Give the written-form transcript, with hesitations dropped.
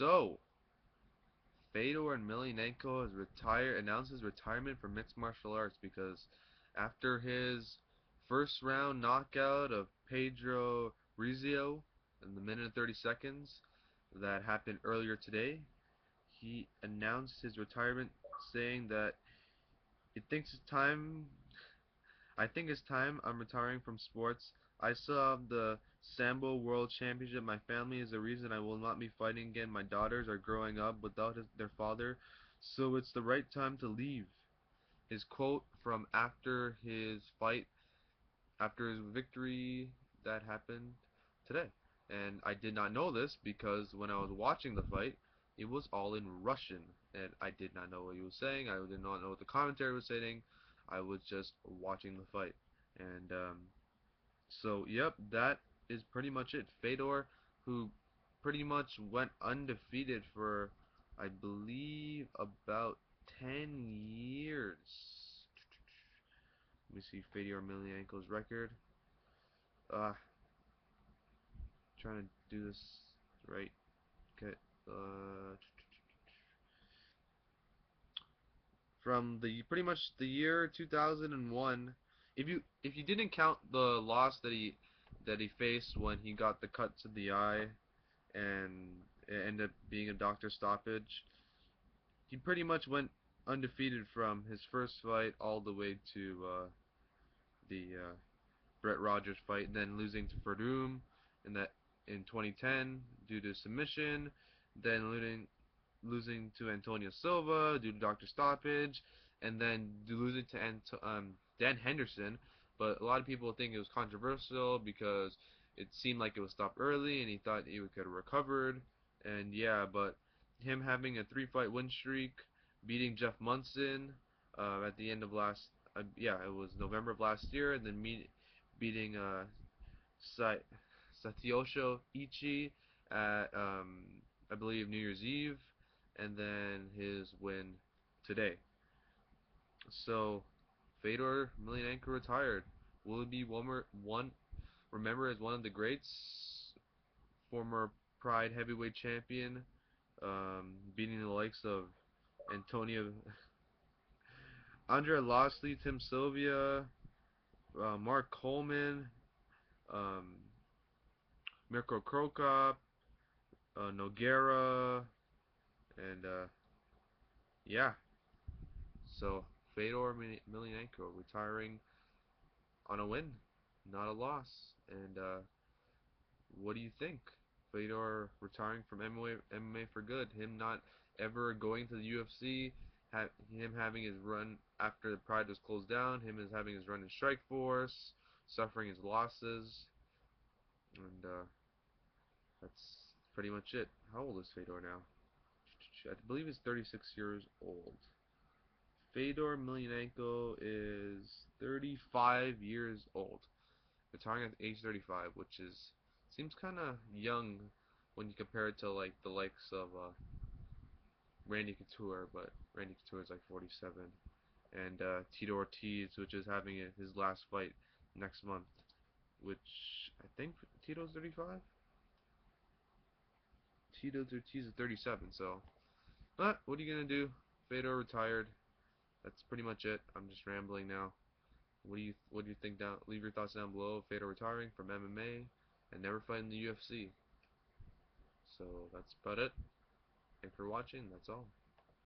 So, Fedor Emelianenko has announced his retirement from mixed martial arts because after his first round knockout of Pedro Rizzo in the minute and 30 seconds that happened earlier today, he announced his retirement saying that he thinks it's time I think it's time I'm retiring from sports. I still have the Sambo World Championship. My family is the reason I will not be fighting again. My daughters are growing up without their father, so it's the right time to leave. His quote from after his fight, after his victory that happened today. And I did not know this because when I was watching the fight, it was all in Russian, and I did not know what he was saying. I did not know what the commentary was saying. I was just watching the fight. And so, yep, that is pretty much it. Fedor, who pretty much went undefeated for, I believe, about 10 years. Let me see Fedor Emelianenko's record. Uh, trying to do this right. Okay. Uh, from the pretty much the year 2001, if you didn't count the loss that he faced when he got the cut to the eye and it ended up being a doctor stoppage, he pretty much went undefeated from his first fight all the way to the Brett Rogers fight, and then losing to Verdum in 2010 due to submission, then losing to Antonio Silva due to doctor stoppage, and then losing to Dan Henderson. But a lot of people think it was controversial because it seemed like it was stopped early, and he thought he could have recovered. And yeah, but him having a three-fight win streak, beating Jeff Munson at the end of yeah, it was November of last year, and then beating Satosho Ichi at I believe New Year's Eve, and then his win today. So Fedor Emelianenko retired. Will he be remembered as one of the greats? Former Pride heavyweight champion, beating the likes of Antonio, Andre Lostley, Tim Sylvia, Mark Coleman, um, Mirko Krokop, Noguera, and yeah. So Fedor Emelianenko retiring on a win, not a loss. And what do you think? Fedor retiring from MMA for good. Him not ever going to the UFC. Him having his run after the Pride was closed down. Him is having his run in Strikeforce, suffering his losses, and that's pretty much it. How old is Fedor now? I believe he's 36 years old. Fedor Emelianenko is 35 years old, retiring at age 35, which seems kind of young when you compare it to like the likes of Randy Couture, but Randy Couture is like 47, and Tito Ortiz, which is having his last fight next month, which I think Tito's 35. Tito Ortiz is 37, so. But what are you gonna do? Fedor retired. That's pretty much it. I'm just rambling now. What do you think down? Leave your thoughts down below. Fedor retiring from MMA and never fighting the UFC. So that's about it. Thanks for watching. That's all.